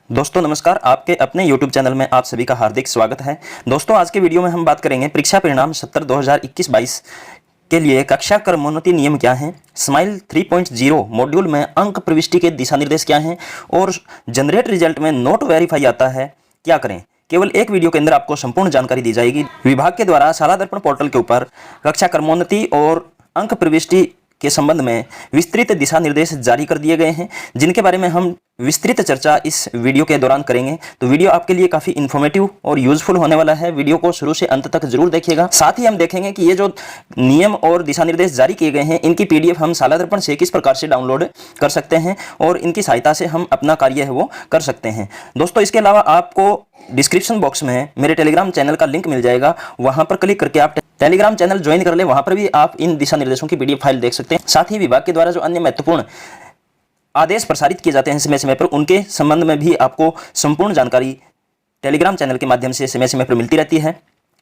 दोस्तों नमस्कार, आपके अपने YouTube चैनल में आप सभी का हार्दिक स्वागत है। दोस्तों आज के वीडियो में हम बात करेंगे परीक्षा परिणाम 70 2021-22 के लिए कक्षा क्रमोन्नति नियम क्या हैं, स्माइल 3.0 मॉड्यूल में अंक प्रविष्टि के दिशा निर्देश क्या हैं और जनरेट रिजल्ट में नोट वेरीफाई आता है, क्या करें। केवल एक वीडियो के अंदर आपको संपूर्ण जानकारी दी जाएगी। विभाग के द्वारा शाला दर्पण पोर्टल के ऊपर कक्षा क्रमोन्नति और अंक प्रविष्टि के संबंध में विस्तृत दिशा निर्देश जारी कर दिए गए हैं, जिनके बारे में हम विस्तृत चर्चा इस वीडियो के दौरान करेंगे। तो वीडियो आपके लिए काफ़ी इन्फॉर्मेटिव और यूजफुल होने वाला है। वीडियो को शुरू से अंत तक जरूर देखिएगा। साथ ही हम देखेंगे कि ये जो नियम और दिशा निर्देश जारी किए गए हैं, इनकी PDF हम शाला दर्पण से किस प्रकार से डाउनलोड कर सकते हैं और इनकी सहायता से हम अपना कार्य है वो कर सकते हैं। दोस्तों इसके अलावा आपको डिस्क्रिप्शन बॉक्स में मेरे टेलीग्राम चैनल का लिंक मिल जाएगा, वहां पर क्लिक करके आप टेलीग्राम चैनल ज्वाइन कर ले। वहां पर भी आप इन दिशा निर्देशों की PDF फाइल देख सकते हैं। साथ ही विभाग के द्वारा जो अन्य महत्वपूर्ण आदेश प्रसारित किए जाते हैं समय समय पर, उनके संबंध में भी आपको संपूर्ण जानकारी टेलीग्राम चैनल के माध्यम से समय समय पर मिलती रहती है।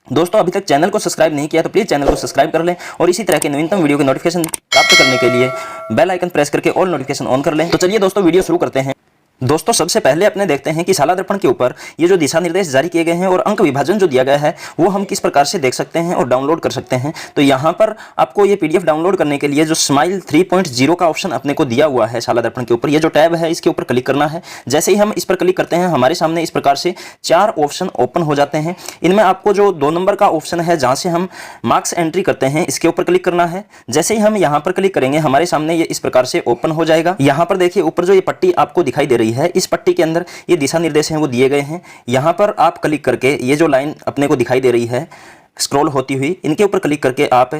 दोस्तों अभी तक चैनल को सब्सक्राइब नहीं किया तो प्लीज़ चैनल को सब्सक्राइब कर लें और इसी तरह के नवीनतम वीडियो के नोटिफिकेशन प्राप्त करने के लिए बेल आइकन प्रेस करके ऑल नोटिफिकेशन ऑन कर लें। तो चलिए दोस्तों वीडियो शुरू करते हैं। दोस्तों सबसे पहले अपने देखते हैं कि शाला दर्पण के ऊपर ये जो दिशा निर्देश जारी किए गए हैं और अंक विभाजन जो दिया गया है वो हम किस प्रकार से देख सकते हैं और डाउनलोड कर सकते हैं। तो यहाँ पर आपको ये PDF डाउनलोड करने के लिए जो स्माइल 3.0 का ऑप्शन अपने को दिया हुआ है शाला दर्पण के ऊपर, ये जो टैब है इसके ऊपर क्लिक करना है। जैसे ही हम इस पर क्लिक करते हैं हमारे सामने इस प्रकार से 4 ऑप्शन ओपन हो जाते हैं। इनमें आपको जो 2 नंबर का ऑप्शन है जहाँ से हम मार्क्स एंट्री करते हैं, इसके ऊपर क्लिक करना है। जैसे ही हम यहाँ पर क्लिक करेंगे हमारे सामने ये इस प्रकार से ओपन हो जाएगा। यहाँ पर देखिए ऊपर जो ये पट्टी आपको दिखाई दे रही है, इस पट्टी के अंदर ये दिशा निर्देश हैं वो दिए गए हैं। यहां पर आप क्लिक करके ये जो लाइन अपने को दिखाई दे रही है स्क्रॉल होती हुई, इनके ऊपर क्लिक करके आप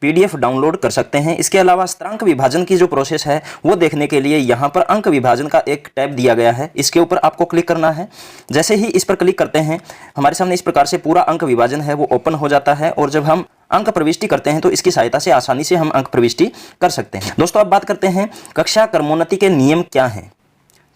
PDF डाउनलोड कर सकते हैं। इसके अलावा स्थिरांक विभाजन की जो प्रोसेस है वो देखने के लिए यहाँ पर अंक विभाजन का एक टैब दिया गया है, इसके ऊपर आपको क्लिक करना है। जैसे ही इस पर क्लिक करते हैं हमारे सामने इस प्रकार से पूरा अंक विभाजन है वो ओपन हो जाता है और जब हम अंक प्रविष्टि करते हैं तो इसकी सहायता से आसानी से हम अंक प्रविष्टि कर सकते हैं। दोस्तों अब बात करते हैं कक्षा क्रमोन्नति के नियम क्या हैं।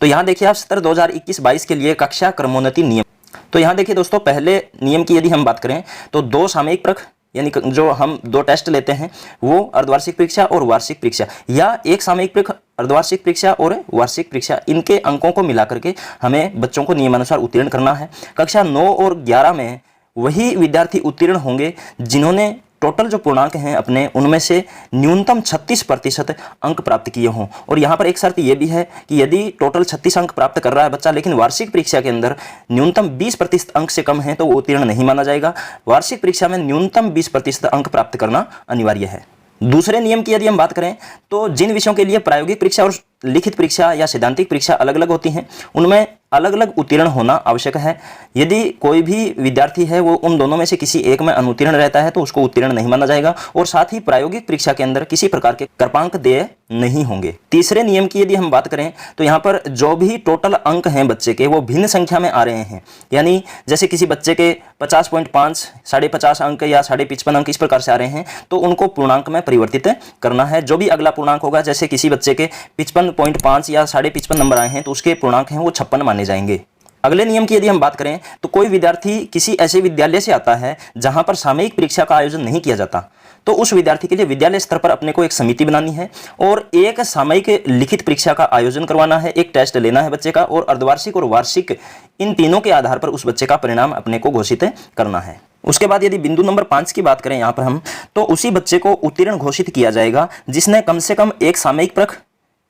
तो यहाँ देखिए आप 70 2021-22 के लिए कक्षा क्रमोन्नति नियम। तो यहाँ देखिए दोस्तों पहले नियम की यदि हम बात करें तो 2 सामयिक प्रख यानी जो हम 2 टेस्ट लेते हैं वो अर्धवार्षिक परीक्षा और वार्षिक परीक्षा, या 1 सामयिक परीक्षा अर्धवार्षिक परीक्षा और वार्षिक परीक्षा, इनके अंकों को मिलाकर के हमें बच्चों को नियमानुसार उत्तीर्ण करना है। कक्षा 9 और 11 में वही विद्यार्थी उत्तीर्ण होंगे जिन्होंने टोटल जो पूर्णांक हैं अपने उनमें से न्यूनतम 36% अंक प्राप्त किए हों। और यहाँ पर एक शर्त यह भी है कि यदि टोटल 36 अंक प्राप्त कर रहा है बच्चा लेकिन वार्षिक परीक्षा के अंदर न्यूनतम 20% अंक से कम है तो वो उत्तीर्ण नहीं माना जाएगा। वार्षिक परीक्षा में न्यूनतम 20% अंक प्राप्त करना अनिवार्य है। दूसरे नियम की यदि हम बात करें तो जिन विषयों के लिए प्रायोगिक परीक्षा और लिखित परीक्षा या सैद्धांतिक परीक्षा अलग अलग होती हैं उनमें अलग अलग उत्तीर्ण होना आवश्यक है। यदि कोई भी विद्यार्थी है वो उन दोनों में से किसी एक में अनुत्तीर्ण रहता है तो उसको उत्तीर्ण नहीं माना जाएगा और साथ ही प्रायोगिक परीक्षा के अंदर किसी प्रकार के कृपांक देय नहीं होंगे। तीसरे नियम की यदि हम बात करें तो यहाँ पर जो भी टोटल अंक हैं बच्चे के वो भिन्न संख्या में आ रहे हैं, यानी जैसे किसी बच्चे के 50.5 50.5 अंक या 55.5 अंक इस प्रकार से आ रहे हैं तो उनको पूर्णांक में परिवर्तित करना है। जो भी अगला पूर्णांक होगा, जैसे किसी बच्चे के 55.5 या 55.5 नंबर आए हैं तो उसके पूर्णांक हैं वो 56 माने जाएंगे। अगले नियम की यदि हम बात करें तो कोई विद्यार्थी किसी ऐसे विद्यालय से आता है जहां पर सामयिक परीक्षा का आयोजन नहीं किया जाता तो उस विद्यार्थी के लिए विद्यालय स्तर पर अपने को एक समिति बनानी है और एक सामयिक लिखित परीक्षा का आयोजन करवाना है, एक टेस्ट लेना है बच्चे का और अर्धवार्षिक और वार्षिक इन तीनों के आधार पर उस बच्चे का परिणाम अपने को घोषित करना है। उसके बाद यदि बिंदु नंबर 5 की बात करें यहाँ पर हम, तो उसी बच्चे को उत्तीर्ण घोषित किया जाएगा जिसने कम से कम 1 सामयिक प्रख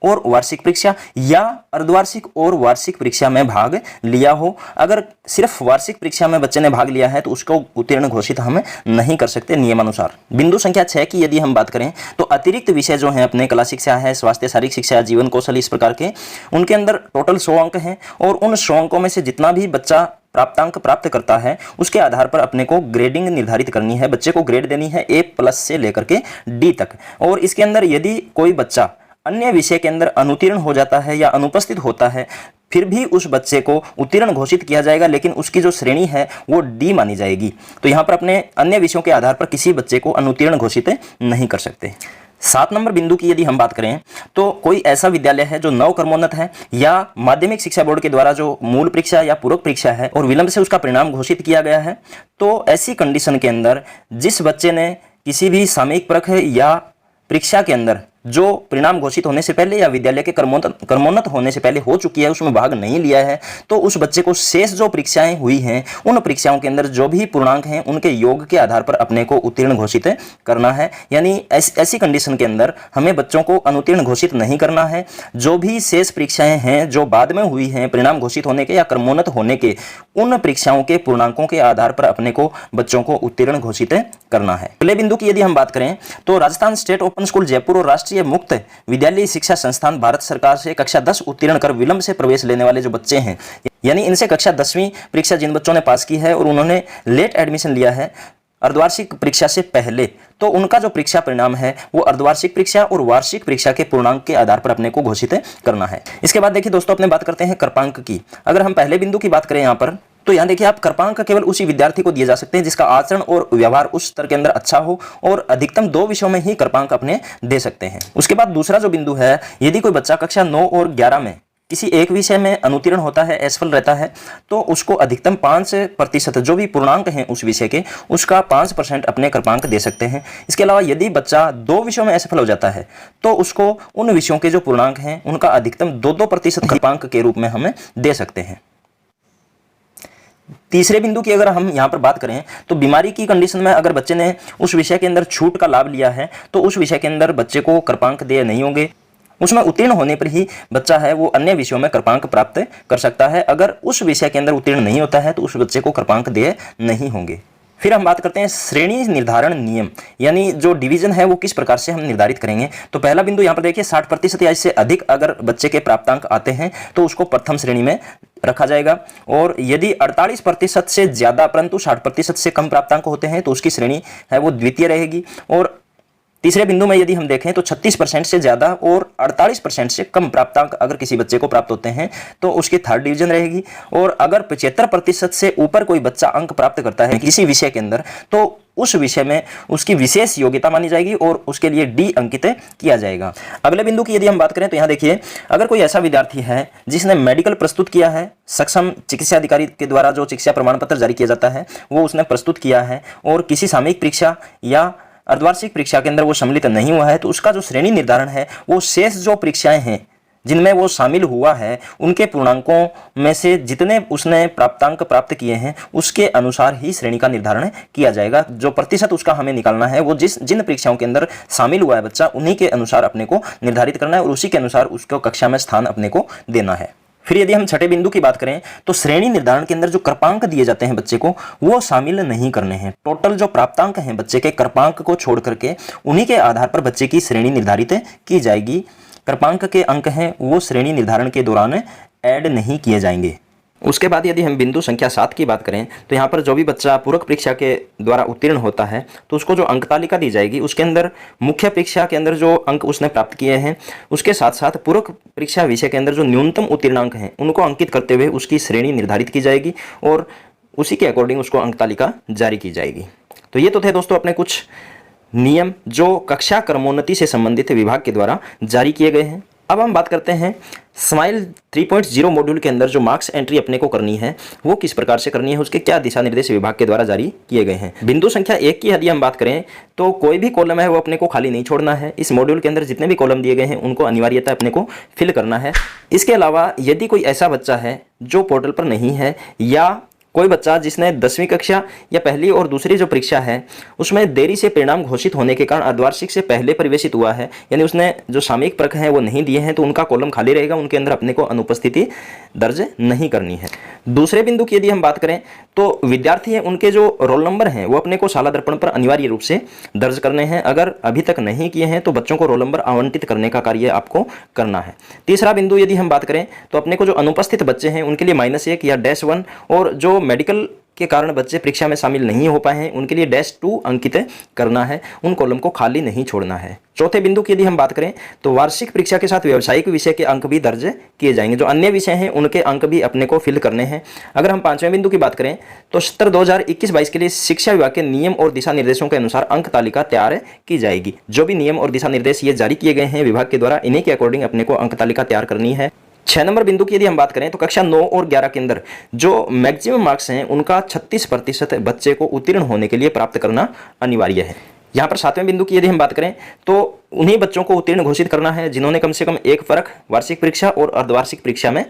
और वार्षिक परीक्षा या अर्धवार्षिक और वार्षिक परीक्षा में भाग लिया हो। अगर सिर्फ वार्षिक परीक्षा में बच्चे ने भाग लिया है तो उसको उत्तीर्ण घोषित हम नहीं कर सकते नियमानुसार। बिंदु संख्या 6 की यदि हम बात करें तो अतिरिक्त विषय जो हैं अपने कला शिक्षा है, स्वास्थ्य शारीरिक शिक्षा, जीवन कौशल, इस प्रकार के उनके अंदर टोटल 100 अंक हैं और उन 100 अंकों में से जितना भी बच्चा प्राप्तांक प्राप्त करता है उसके आधार पर अपने को ग्रेडिंग निर्धारित करनी है। बच्चे को ग्रेड देनी है A+ से लेकर के D तक। और इसके अंदर यदि कोई बच्चा अन्य विषय के अंदर अनुत्तीर्ण हो जाता है या अनुपस्थित होता है फिर भी उस बच्चे को उत्तीर्ण घोषित किया जाएगा, लेकिन उसकी जो श्रेणी है वो D मानी जाएगी। तो यहाँ पर अपने अन्य विषयों के आधार पर किसी बच्चे को अनुत्तीर्ण घोषित नहीं कर सकते। 7 नंबर बिंदु की यदि हम बात करें तो कोई ऐसा विद्यालय है जो नव क्रमोन्नत है या माध्यमिक शिक्षा बोर्ड के द्वारा जो मूल परीक्षा या पूरक परीक्षा है और विलंब से उसका परिणाम घोषित किया गया है, तो ऐसी कंडीशन के अंदर जिस बच्चे ने किसी भी सामयिक प्रख या परीक्षा के अंदर जो परिणाम घोषित होने से पहले या विद्यालय के क्रमोन्नत होने से पहले हो चुकी है, उसमें भाग नहीं लिया है, तो उस बच्चे को शेष जो परीक्षाएं हुई हैं उन परीक्षाओं के अंदर जो भी पूर्णांक हैं उनके योग के आधार पर अपने को उत्तीर्ण घोषित करना है। यानी ऐसी कंडीशन के अंदर हमें बच्चों को अनुत्तीर्ण घोषित नहीं करना है। जो भी शेष परीक्षाएं हैं जो बाद में हुई हैं परिणाम घोषित होने के या क्रमोन्नत होने के, उन परीक्षाओं के पूर्णांकों के आधार पर अपने को बच्चों को उत्तीर्ण घोषित करना है। अगले बिंदु की यदि हम बात करें तो Rajasthan state open school Jaipur और राष्ट्रीय मुक्त विद्यालय शिक्षा संस्थान भारत सरकार से कक्षा 10 उत्तीर्ण कर विलंब से प्रवेश लेने वाले जो बच्चे हैं, यानी इनसे कक्षा 10वीं परीक्षा जिन बच्चों ने पास की है और उन्होंने लेट एडमिशन लिया है अर्धवार्षिक परीक्षा से पहले, तो उनका जो परीक्षा परिणाम है वो अर्धवार्षिक परीक्षा और वार्षिक परीक्षा के पूर्णांक के आधार पर अपने को घोषित करना है। इसके बाद देखिए दोस्तों, अपने बात करते हैं कृपांक की। अगर हम पहले बिंदु की बात करें यहाँ पर, तो यहाँ देखिए आप कृपांक केवल उसी विद्यार्थी को दिए जा सकते हैं जिसका आचरण और व्यवहार उस स्तर के अंदर अच्छा हो, और अधिकतम 2 विषयों में ही कृपांक अपने दे सकते हैं। उसके बाद दूसरा जो बिंदु है, यदि कोई बच्चा कक्षा 9 और 11 में किसी एक विषय में अनुत्तीर्ण होता है, असफल रहता है, तो उसको अधिकतम 5% जो भी पूर्णांक हैं उस विषय के, उसका 5% अपने कृपांक दे सकते हैं। इसके अलावा यदि बच्चा 2 विषयों में असफल हो जाता है तो उसको उन विषयों के जो पूर्णांक हैं उनका अधिकतम 2% कृपांक के रूप में हमें दे सकते हैं। तीसरे बिंदु की अगर हम यहाँ पर बात करें तो बीमारी की कंडीशन में अगर बच्चे ने उस विषय के अंदर छूट का लाभ लिया है तो उस विषय के अंदर बच्चे को कृपांक देय नहीं होंगे। उसमें उत्तीर्ण होने पर ही बच्चा है वो अन्य विषयों में कृपांक प्राप्त कर सकता है। अगर उस विषय के अंदर उत्तीर्ण नहीं होता है तो उस बच्चे को कृपांक देय नहीं होंगे। फिर हम बात करते हैं श्रेणी निर्धारण नियम, यानी जो डिवीजन है वो किस प्रकार से हम निर्धारित करेंगे। तो पहला बिंदु यहाँ पर देखिए 60% या इससे अधिक अगर बच्चे के प्राप्तांक आते हैं तो उसको प्रथम श्रेणी में रखा जाएगा, और यदि 48% से ज्यादा परंतु 60% से कम प्राप्तांक होते हैं तो उसकी श्रेणी है वो द्वितीय रहेगी। और तीसरे बिंदु में यदि हम देखें तो 36% से ज्यादा और 48% से कम प्राप्तांक अगर किसी बच्चे को प्राप्त होते हैं तो उसकी थर्ड डिवीजन रहेगी। और अगर 75% से ऊपर कोई बच्चा अंक प्राप्त करता है किसी विषय के अंदर तो उस विषय में उसकी विशेष योग्यता मानी जाएगी और उसके लिए डी अंकित किया जाएगा। अगले बिंदु की यदि हम बात करें तो यहाँ देखिए, अगर कोई ऐसा विद्यार्थी है जिसने मेडिकल प्रस्तुत किया है, सक्षम चिकित्सा अधिकारी के द्वारा जो चिकित्सा प्रमाण पत्र जारी किया जाता है वो उसने प्रस्तुत किया है, और किसी सामयिक परीक्षा या अर्धवार्षिक परीक्षा के अंदर वो सम्मिलित नहीं हुआ है, तो उसका जो श्रेणी निर्धारण है वो शेष जो परीक्षाएं हैं जिनमें वो शामिल हुआ है उनके पूर्णांकों में से जितने उसने प्राप्तांक प्राप्त किए हैं उसके अनुसार ही श्रेणी का निर्धारण किया जाएगा। जो प्रतिशत उसका हमें निकालना है वो जिन परीक्षाओं के अंदर शामिल हुआ है बच्चा उन्हीं के अनुसार अपने को निर्धारित करना है, और उसी के अनुसार उसको कक्षा में स्थान अपने को देना है। फिर यदि हम छठे बिंदु की बात करें तो श्रेणी निर्धारण के अंदर जो कृपांक दिए जाते हैं बच्चे को वो शामिल नहीं करने हैं। टोटल जो प्राप्तांक हैं बच्चे के कृपांक को छोड़ करके उन्हीं के आधार पर बच्चे की श्रेणी निर्धारित की जाएगी। कृपांक के अंक हैं वो श्रेणी निर्धारण के दौरान ऐड नहीं किए जाएंगे। उसके बाद यदि हम बिंदु संख्या 7 की बात करें तो यहाँ पर जो भी बच्चा पूरक परीक्षा के द्वारा उत्तीर्ण होता है तो उसको जो अंक तालिका दी जाएगी उसके अंदर मुख्य परीक्षा के अंदर जो अंक उसने प्राप्त किए हैं उसके साथ साथ पूरक परीक्षा विषय के अंदर जो न्यूनतम उत्तीर्णांक हैं उनको अंकित करते हुए उसकी श्रेणी निर्धारित की जाएगी और उसी के अकॉर्डिंग उसको अंक तालिका जारी की जाएगी। तो ये तो थे दोस्तों अपने कुछ नियम जो कक्षा क्रमोन्नति से संबंधित विभाग के द्वारा जारी किए गए हैं। अब हम बात करते हैं स्माइल 3.0 मॉड्यूल के अंदर जो मार्क्स एंट्री अपने को करनी है वो किस प्रकार से करनी है, उसके क्या दिशा निर्देश विभाग के द्वारा जारी किए गए हैं। बिंदु संख्या 1 की यदि हम बात करें तो कोई भी कॉलम है वो अपने को खाली नहीं छोड़ना है। इस मॉड्यूल के अंदर जितने भी कॉलम दिए गए हैं उनको अनिवार्यता अपने को फिल करना है। इसके अलावा यदि कोई ऐसा बच्चा है जो पोर्टल पर नहीं है या कोई बच्चा जिसने 10वीं कक्षा या पहली और दूसरी जो परीक्षा है उसमें देरी से परिणाम घोषित होने के कारण अर्धवार्षिक से पहले प्रवेशित हुआ है, यानी उसने जो सामयिक परख है वो नहीं दिए हैं, तो उनका कॉलम खाली रहेगा, उनके अंदर अपने को अनुपस्थिति दर्ज नहीं करनी है। दूसरे बिंदु की यदि हम बात करें तो विद्यार्थी हैं उनके जो रोल नंबर हैं वो अपने को शाला दर्पण पर अनिवार्य रूप से दर्ज करने हैं। अगर अभी तक नहीं किए हैं तो बच्चों को रोल नंबर आवंटित करने का कार्य आपको करना है। तीसरा बिंदु यदि हम बात करें तो अपने को जो अनुपस्थित बच्चे हैं उनके लिए -1 या -1, और जो मेडिकल के कारण बच्चे परीक्षा में शामिल नहीं हो पाए हैं उनके लिए -2 अंकित करना है, उन कॉलम को खाली नहीं छोड़ना है। चौथे बिंदु की यदि हम बात करें तो वार्षिक परीक्षा के साथ व्यावसायिक विषय के अंक भी दर्ज किए जाएंगे। जो अन्य विषय हैं उनके अंक भी अपने को फिल करने हैं। अगर हम पांचवें बिंदु की बात करें तो सत्र 2021-22 के लिए शिक्षा विभाग के नियम और दिशा निर्देशों के अनुसार अंक तालिका तैयार की जाएगी। जो भी नियम और दिशा निर्देश ये जारी किए गए हैं विभाग के द्वारा, इन्हीं के अकॉर्डिंग अपने को अंक तालिका तैयार करनी है। 6 नंबर बिंदु की यदि हम बात करें तो कक्षा 9 और 11 के अंदर जो मैक्सिमम मार्क्स हैं उनका 36% बच्चे को उत्तीर्ण होने के लिए प्राप्त करना अनिवार्य है। यहाँ पर 7वें बिंदु की यदि हम बात करें तो उन्हीं बच्चों को उत्तीर्ण घोषित करना है जिन्होंने कम से कम एक फर्क वार्षिक परीक्षा और अर्धवार्षिक परीक्षा में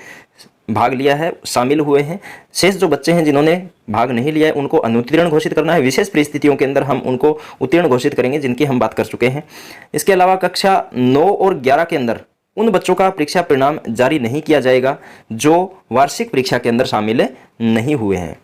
भाग लिया है, शामिल हुए हैं। शेष जो बच्चे हैं जिन्होंने भाग नहीं लिया है उनको अनुत्तीर्ण घोषित करना है। विशेष परिस्थितियों के अंदर हम उनको उत्तीर्ण घोषित करेंगे जिनकी हम बात कर चुके हैं। इसके अलावा कक्षा 9 और 11 के अंदर उन बच्चों का परीक्षा परिणाम जारी नहीं किया जाएगा जो वार्षिक परीक्षा के अंदर शामिल नहीं हुए हैं।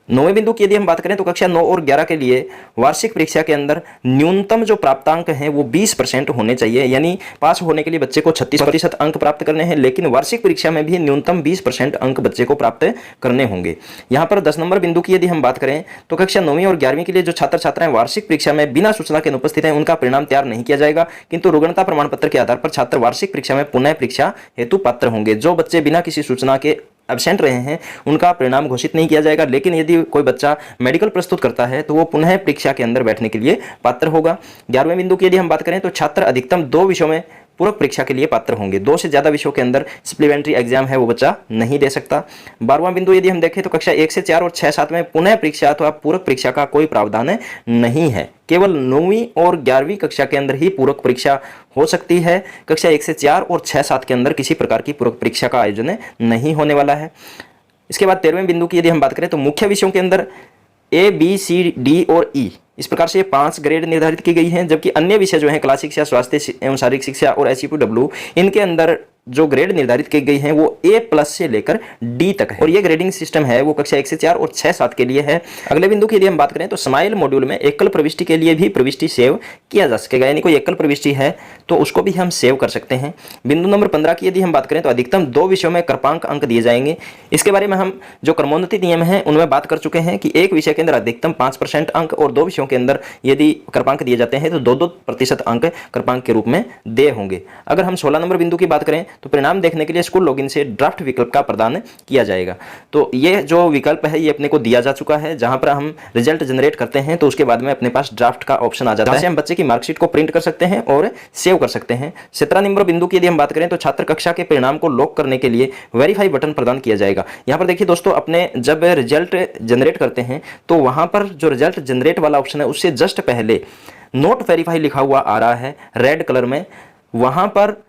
9वें बिंदु की यदि हम बात करें तो कक्षा 9 और 11 के लिए वार्षिक परीक्षा के अंदर न्यूनतम जो प्राप्तांक हैं वो 20% होने चाहिए, यानी पास होने के लिए बच्चे को 36% अंक प्राप्त करने हैं, लेकिन वार्षिक परीक्षा में भी न्यूनतम 20% अंक बच्चे को प्राप्त करने होंगे। यहाँ पर 10 नंबर बिंदु की यदि हम बात करें तो कक्षा 9वीं और 11वीं के लिए जो छात्र छात्राएं वार्षिक परीक्षा में बिना सूचना के अनुपस्थित हैं उनका परिणाम तैयार नहीं किया जाएगा, किंतु रुग्णता प्रमाण पत्र के आधार पर छात्र वार्षिक परीक्षा में पुनः परीक्षा हेतु पात्र होंगे। जो बच्चे बिना किसी सूचना के एब्सेंट रहे हैं उनका परिणाम घोषित नहीं किया जाएगा, लेकिन यदि कोई बच्चा मेडिकल प्रस्तुत करता है तो वो पुनः परीक्षा के अंदर बैठने के लिए पात्र होगा। 11वें बिंदु की यदि हम बात करें तो छात्र अधिकतम 2 विषयों में पूरक परीक्षा के लिए पात्र होंगे। 2 से ज्यादा विषयों के अंदर सप्लीमेंट्री एग्जाम है वो बच्चा नहीं दे सकता। 12वां बिंदु यदि हम देखें तो कक्षा 1 से 4 और 6, 7 में पुनः परीक्षा अथवा पूरक परीक्षा का कोई प्रावधान नहीं है। केवल 9वीं और 11वीं कक्षा के अंदर ही पूरक परीक्षा हो सकती है। कक्षा 1 से 4 और 6, 7 के अंदर किसी प्रकार की पूरक परीक्षा का आयोजन नहीं होने वाला है। इसके बाद 13वें बिंदु की यदि हम बात करें तो मुख्य विषयों के अंदर A, B, C, D और E इस प्रकार से 5 ग्रेड निर्धारित की गई हैं, जबकि अन्य विषय जो हैं कला शिक्षा, स्वास्थ्य एवं शारीरिक शिक्षा और SEPW इनके अंदर जो ग्रेड निर्धारित की गई हैं वो A+ से लेकर D तक है, और ये ग्रेडिंग सिस्टम है वो कक्षा 1 से 4 और 6, 7 के लिए है। अगले बिंदु की यदि हम बात करें तो स्माइल मॉड्यूल में एकल प्रविष्टि के लिए भी प्रविष्टि सेव किया जा सकेगा, यानी कोई एकल प्रविष्टि है तो उसको भी हम सेव कर सकते हैं। बिंदु नंबर 15 की यदि हम बात करें तो अधिकतम 2 विषयों में कृपांक अंक दिए जाएंगे। इसके बारे में हम जो क्रमोन्नति नियम हैं उनमें बात कर चुके हैं कि एक विषय के अंदर अधिकतम 5% अंक और 2 विषयों के अंदर यदि कृपांक दिए जाते हैं तो 2-2% अंक कृपांक के रूप में दे होंगे। अगर हम 16 नंबर बिंदु की बात करें तो परिणाम देखने के लिए स्कूल लॉगिन से ड्राफ्ट विकल्प का प्रदान किया जाएगा। तो ये जो विकल्प है ये अपने को दिया जा चुका है, जहां पर हम रिजल्ट जनरेट करते हैं तो उसके बाद में अपने पास ड्राफ्ट का ऑप्शन आ जाता है, हम बच्चे की मार्कशीट को प्रिंट कर सकते हैं और सेव कर सकते हैं। 17 नंबर बिंदु की यदि हम बात करें तो छात्र कक्षा के परिणाम को लॉक करने के लिए वेरीफाई बटन प्रदान किया जाएगा। यहाँ पर देखिए दोस्तों, अपने जब रिजल्ट जनरेट करते हैं तो वहां पर जो रिजल्ट जनरेट वाला ऑप्शन है उससे जस्ट पहले नोट वेरीफाई लिखा हुआ आ रहा है रेड कलर में, वहां पर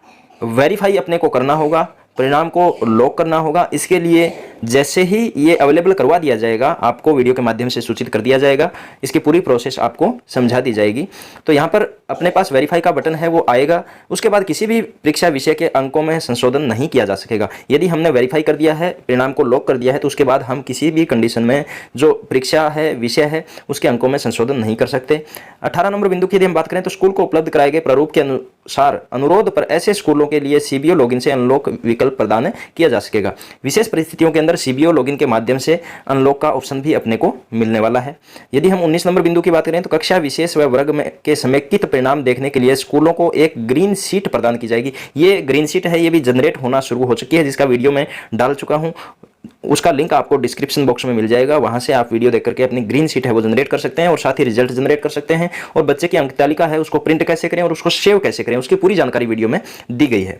वेरीफाई अपने को करना होगा, परिणाम को लॉक करना होगा। इसके लिए जैसे ही ये अवेलेबल करवा दिया जाएगा आपको वीडियो के माध्यम से सूचित कर दिया जाएगा, इसकी पूरी प्रोसेस आपको समझा दी जाएगी। तो यहाँ पर अपने पास वेरीफाई का बटन है वो आएगा, उसके बाद किसी भी परीक्षा विषय के अंकों में संशोधन नहीं किया जा सकेगा। यदि हमने वेरीफाई कर दिया है, परिणाम को लॉक कर दिया है, तो उसके बाद हम किसी भी कंडीशन में जो परीक्षा है, विषय है, उसके अंकों में संशोधन नहीं कर सकते। 18 नंबर बिंदु की यदि हम बात करें तो स्कूल को उपलब्ध कराए गए प्रारूप के अनुसार अनुरोध पर ऐसे स्कूलों के लिए CBO लॉगिन से अनलॉक विकल्प प्रदान किया जा सकेगा। विशेष परिस्थितियों के अंदर CBO लॉगिन के माध्यम से अनलॉक का ऑप्शन भी अपने को मिलने वाला है। यदि हम 19 नंबर बिंदु की बात करें तो कक्षा विशेष व वर्ग में के समेकित परिणाम देखने के लिए स्कूलों को एक ग्रीन शीट प्रदान की जाएगी। ये ग्रीन शीट है, ये भी जनरेट होना शुरू हो चुकी है, जिसका वीडियो मैं डाल चुका हूं। उसका लिंक आपको डिस्क्रिप्शन बॉक्स में मिल जाएगा, वहां से आप वीडियो देख करके अपनी ग्रीन शीट है वो जनरेट कर सकते हैं और साथ ही रिजल्ट जनरेट कर सकते हैं। और बच्चे की अंक तालिका है उसको प्रिंट कैसे करें और उसको सेव कैसे करें उसकी पूरी जानकारी वीडियो में दी गई है।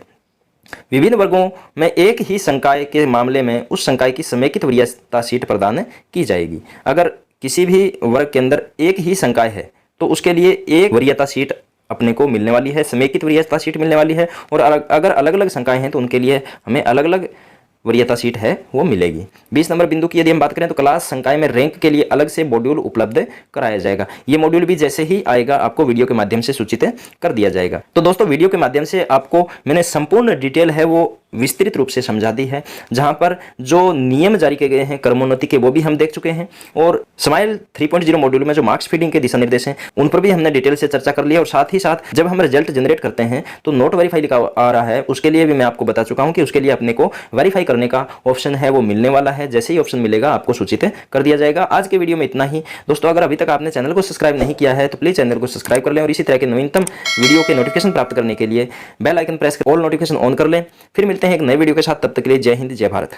विभिन्न वर्गों में एक ही संकाय के मामले में उस संकाय की समेकित वरीयता सीट प्रदान की जाएगी। अगर किसी भी वर्ग के अंदर एक ही संकाय है तो उसके लिए एक वरीयता सीट अपने को मिलने वाली है, समेकित वरीयता सीट मिलने वाली है। और अगर अलग अलग संकाय हैं तो उनके लिए हमें अलग अलग वरीयता सीट है वो मिलेगी। 20 नंबर बिंदु की यदि हम बात करें तो क्लास संकाय में रैंक के लिए अलग से मॉड्यूल उपलब्ध कराया जाएगा। ये मॉड्यूल भी जैसे ही आएगा आपको वीडियो के माध्यम से सूचित कर दिया जाएगा। तो दोस्तों, वीडियो के माध्यम से आपको मैंने संपूर्ण डिटेल है वो विस्तृत रूप से समझा दी है, जहां पर जो नियम जारी किए गए हैं क्रमोन्नति के वो भी हम देख चुके हैं, और स्माइल 3.0 मॉड्यूल में जो मार्क्स फीडिंग के दिशा निर्देश हैं उन पर भी हमने डिटेल से चर्चा कर लिया। और साथ ही साथ जब हम रिजल्ट जनरेट करते हैं तो नोट वेरीफाई लिखा आ रहा है, उसके लिए भी मैं आपको बता चुका हूं कि उसके लिए अपने को वेरीफाई करने का ऑप्शन है वो मिलने वाला है। जैसे ही ऑप्शन मिलेगा आपको सूचित कर दिया जाएगा। आज के वीडियो में इतना ही दोस्तों। अगर अभी तक आपने चैनल को सब्सक्राइब नहीं किया है तो प्लीज चैनल को सब्सक्राइब कर लें और इसी तरह के नवीनतम वीडियो के नोटिफिकेशन प्राप्त करने के लिए बेल आइकन प्रेस कर ऑल नोटिफिकेशन ऑन कर लें। फिर मिलते हैं एक नए वीडियो के साथ, तब तक के लिए जय हिंद, जय भारत।